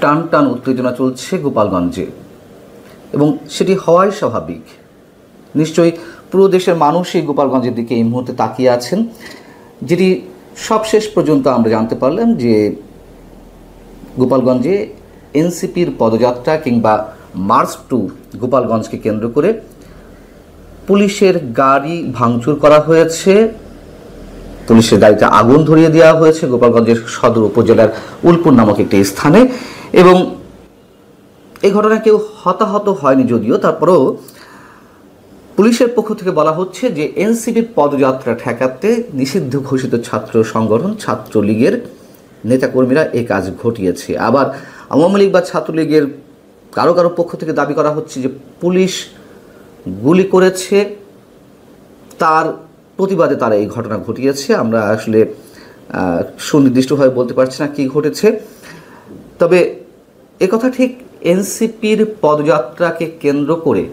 টান টান উত্তেজনা চলছে গোপালগঞ্জে এবং সেটি হওয়াই স্বাভাবিক। নিশ্চয়ই পুরো দেশের মানুষই গোপালগঞ্জের দিকে এই মুহূর্তে তাকিয়ে আছেন, যেটি সবশেষ পর্যন্ত আমরা জানতে পারলাম যে গোপালগঞ্জে এনসিপির পদযাত্রা কিংবা মার্চ টু গোপালগঞ্জকে কেন্দ্র করে পুলিশের গাড়ি ভাঙচুর করা হয়েছে, পুলিশের গাড়িতে আগুন ধরিয়ে দেওয়া হয়েছে গোপালগঞ্জের সদর উপজেলার উলপুর নামক একটি স্থানে। এবং এই ঘটনায় কেউ হতাহত হয়নি যদিও, তারপরেও পুলিশের পক্ষ থেকে বলা হচ্ছে যে এনসিপির পদযাত্রা ঠেকাতে নিষিদ্ধ ঘোষিত ছাত্র সংগঠন ছাত্রলীগের নেতাকর্মীরা এই কাজ ঘটিয়েছে। আবার আওয়ামী লীগ বা ছাত্রলীগের কারো কারো পক্ষ থেকে দাবি করা হচ্ছে যে পুলিশ গুলি করেছে, তার প্রতিবাদে তারা এই ঘটনা ঘটিয়েছে। আমরা আসলে সুনির্দিষ্টভাবে বলতে পারছি না কি ঘটেছে, তবে একথা ঠিক এনসিপির পদযাত্রাকে কেন্দ্র করে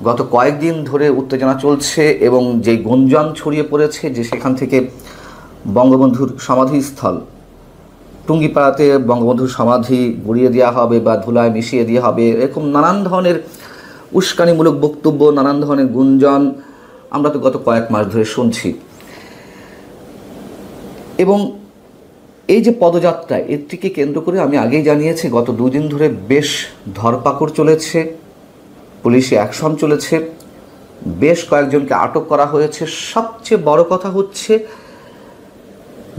গত কয়েকদিন ধরে উত্তেজনা চলছে এবং যে গুঞ্জন ছড়িয়ে পড়েছে যে সেখান থেকে বঙ্গবন্ধুর সমাধিস্থল টুঙ্গিপাড়াতে বঙ্গবন্ধুর সমাধি গুড়িয়ে দেওয়া হবে বা ধুলায় মিশিয়ে দেওয়া হবে, এরকম নানান ধরনের উস্কানিমূলক বক্তব্য, নানান ধরনের গুঞ্জন আমরা তো গত কয়েক মাস ধরে শুনছি। এবং এই যে পদযাত্রা, এটিকে কেন্দ্র করে আমি আগেই জানিয়েছি গত 2 দিন ধরে বেশ ধরপাকড় চলেছে, পুলিশি অ্যাকশন চলেছে, বেশ কয়েকজনকে আটক করা হয়েছে। সবচেয়ে বড় কথা হচ্ছে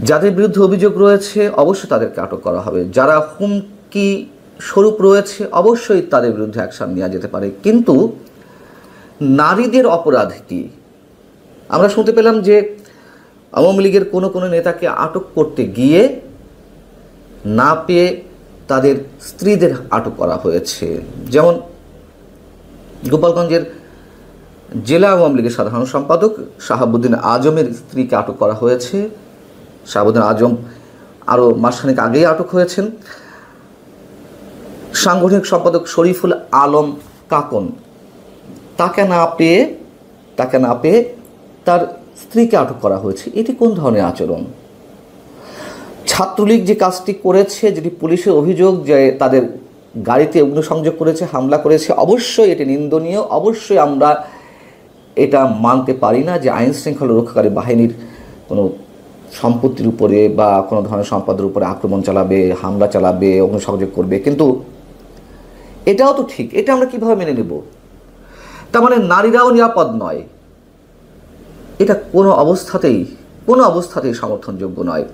যাদের বিরুদ্ধে অভিযোগ রয়েছে অবশ্যই তাদেরকে আটক করা হবে, যারা হুমকি স্বরূপ রয়েছে অবশ্যই তাদের বিরুদ্ধে অ্যাকশন নেওয়া যেতে পারে। কিন্তু নারীদের অপরাধ কি? আমরা শুনতে পেলাম যে আওয়ামী লীগের কোনো কোনো নেতাকে আটক করতে গিয়ে না পেয়ে তাদের স্ত্রীদের আটক করা হয়েছে। যেমন গোপালগঞ্জের জেলা আওয়ামী লীগের সাধারণ সম্পাদক শাহাবুদ্দিন আজমের স্ত্রীকে আটক করা হয়েছে। শাহাবুদ্দিন আজম আরও মাসখানেক আগেই আটক হয়েছেন। সাংগঠনিক সম্পাদক শরীফুল আলম কাকন, তাকে না পেয়ে তার স্ত্রীকে আটক করা হয়েছে। এটি কোন ধরনের আচরণ? ছাত্রলীগ যে কাজটি করেছে, যেটি পুলিশের অভিযোগ যে তাদের গাড়িতে অগ্নিসংযোগ করেছে, হামলা করেছে, অবশ্যই এটি নিন্দনীয়। অবশ্যই আমরা এটা মানতে পারি না যে আইন শৃঙ্খলা রক্ষাকারী বাহিনীর কোনো সম্পত্তির উপরে বা কোনো ধরনের সম্পদের উপরে আক্রমণ চালাবে, হামলা চালাবে, অগ্নিসংযোগ করবে। কিন্তু এটাও তো ঠিক, এটা আমরা কিভাবে মেনে নেব? তার মানে নারীরাও নিরাপদ নয়, এটা কোনো অবস্থাতেই সমর্থনযোগ্য নয়।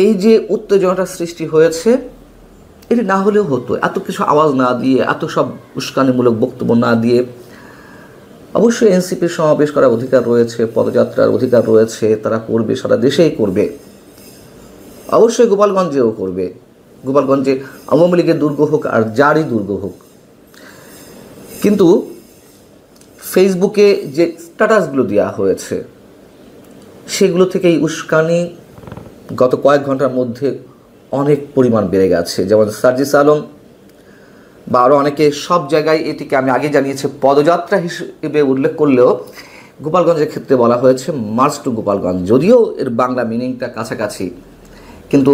এই যে উত্তেজনাটা সৃষ্টি হয়েছে, এটি না হলেও হতো, এত কিছু আওয়াজ না দিয়ে, এত সব উস্কানিমূলক বক্তব্য না দিয়ে। অবশ্যই এনসিপির সমাবেশ করার অধিকার রয়েছে, পদযাত্রার অধিকার রয়েছে, তারা করবে, সারা দেশেই করবে, অবশ্যই গোপালগঞ্জেও করবে। গোপালগঞ্জে আওয়ামী লীগের দুর্গ হোক আর যারই দুর্গ হোক। কিন্তু ফেসবুকে যে স্ট্যাটাসগুলো দেওয়া হয়েছে সেগুলো থেকেই উস্কানি গত কয়েক ঘন্টার মধ্যে অনেক পরিমাণ বেড়ে গেছে। যেমন সার্জিস আলম বা আরও অনেকে সব জায়গায় এটিকে আমি আগে জানিয়েছি পদযাত্রা হিসেবে উল্লেখ করলেও গোপালগঞ্জের ক্ষেত্রে বলা হয়েছে মার্চ টু গোপালগঞ্জ। যদিও এর বাংলা মিনিংটা কাছাকাছি, কিন্তু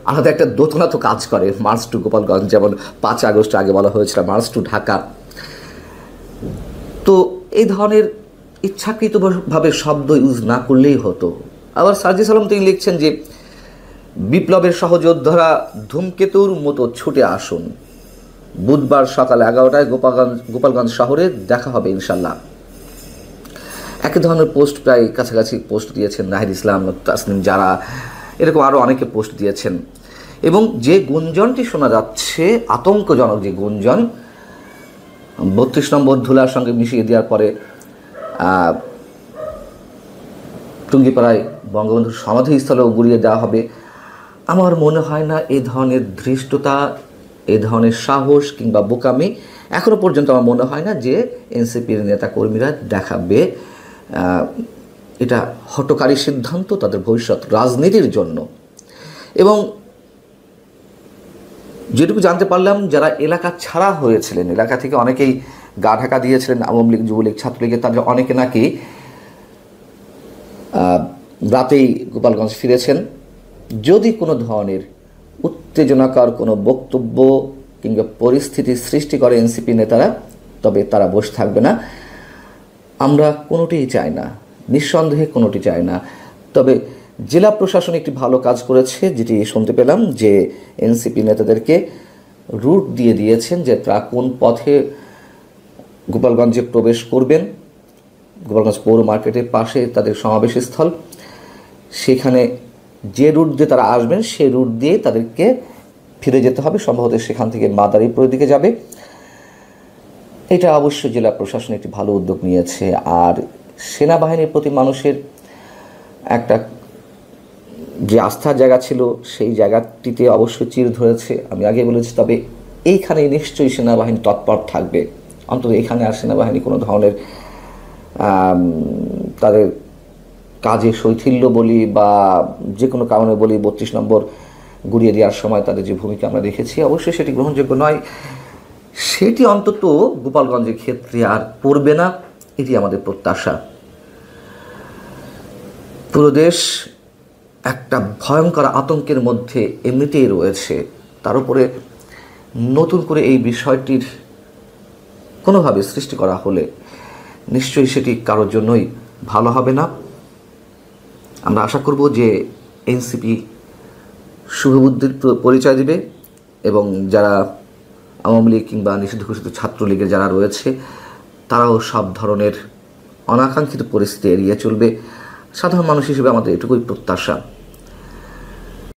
আলাদা একটা দোতনা তো কাজ করে মার্চ টু গোপালগঞ্জ। যেমন 5 আগস্ট আগে বলা হয়েছিল মার্চ টু ঢাকা। তো এই ধরনের ইচ্ছাকৃতভাবে শব্দ ইউজ না করলেই হতো। আবার সার্জিস আলম তিনি লিখছেন যে বিপ্লবের সহযোদ্ধারা ধূমকেতুর মতো ছুটে আসুন, বুধবার সকাল 11টায় গোপালগঞ্জ শহরে দেখা হবে ইনশাল্লাহ। একই ধরনের পোস্ট প্রায় কাছাকাছি পোস্ট দিয়েছেন নাহিদ ইসলাম, তাসনিম, যারা এরকম আরও অনেকে পোস্ট দিয়েছেন। এবং যে গুঞ্জনটি শোনা যাচ্ছে, আতঙ্কজনক যে গুঞ্জন, 32 নম্বর ধুলার সঙ্গে মিশিয়ে দেওয়ার পরে টুঙ্গিপাড়ায় বঙ্গবন্ধুর সমাধিস্থলেও গুড়িয়ে দেওয়া হবে, আমার মনে হয় না এই ধরনের ধৃষ্টতা, এই ধরনের সাহস কিংবা বোকামি এখনও পর্যন্ত আমার মনে হয় না যে এনসিপির নেতাকর্মীরা দেখাবে। এটা হঠকারী সিদ্ধান্ত তাদের ভবিষ্যৎ রাজনীতির জন্য। এবং যেটুকু জানতে পারলাম, যারা এলাকা ছাড়া হয়েছিলেন, এলাকা থেকে অনেকেই গা ঢাকা দিয়েছিলেন আওয়ামী লীগ, যুবলীগ, ছাত্রলীগের, তাদের অনেকে নাকি রাতেই গোপালগঞ্জ ফিরেছেন। যদি কোনো ধরনের উত্তেজনাকর কোনো বক্তব্য কিংবা পরিস্থিতি সৃষ্টি করে এনসিপি নেতারা, তবে তারা বসে থাকবে না। আমরা কোনোটিই চাই না, নিঃসন্দেহে কোনোটি চাই না। তবে জেলা প্রশাসন একটি ভালো কাজ করেছে, যেটি শুনতে পেলাম যে এনসিপি নেতাদেরকে রুট দিয়ে দিয়েছেন যে তারা কোন পথে গোপালগঞ্জে প্রবেশ করবেন। গোপালগঞ্জ পৌর মার্কেটের পাশে তাদের সমাবেশ স্থল, সেখানে যে রুট দিয়ে তারা আসবেন সেই রুট দিয়ে তাদেরকে ফিরে যেতে হবে। সম্ভবত সেখান থেকে মাদারীপুরের দিকে যাবে। এটা অবশ্যই জেলা প্রশাসন একটি ভালো উদ্যোগ নিয়েছে। আর সেনাবাহিনীর প্রতি মানুষের একটা যে আস্থার জায়গা ছিল সেই জায়গাটিতে অবশ্যই চির ধরেছে, আমি আগে বলেছি। তবে এইখানে নিশ্চয়ই সেনাবাহিনী তৎপর থাকবে। অন্তত এখানে আর সেনাবাহিনী কোনো ধরনের তাদের কাজে শৈথিল্য বলি বা যে কোনো কারণে বলি 32 নম্বর গুড়িয়ে দেওয়ার সময় তাদের যে ভূমিকা আমরা দেখেছি, অবশ্যই সেটি গ্রহণযোগ্য নয়। সেটি অন্তত গোপালগঞ্জের ক্ষেত্রে আর পড়বে না, এটি আমাদের প্রত্যাশা। পুরো দেশ একটা ভয়ঙ্কর আতঙ্কের মধ্যে এমনিতেই রয়েছে, তার উপরে নতুন করে এই বিষয়টির কোনোভাবে সৃষ্টি করা হলে নিশ্চয়ই সেটি কারোর জন্যই ভালো হবে না। আমরা আশা করব যে এনসিপি শুভবুদ্ধির পরিচয় দিবে এবং যারা আওয়ামী লীগ কিংবা নিষিদ্ধ ঘোষিত ছাত্রলীগের যারা রয়েছে তারাও সব ধরনের অনাকাঙ্ক্ষিত পরিস্থিতি এড়িয়ে চলবে। সাধারণ মানুষ হিসেবে আমাদের এটুকুই প্রত্যাশা।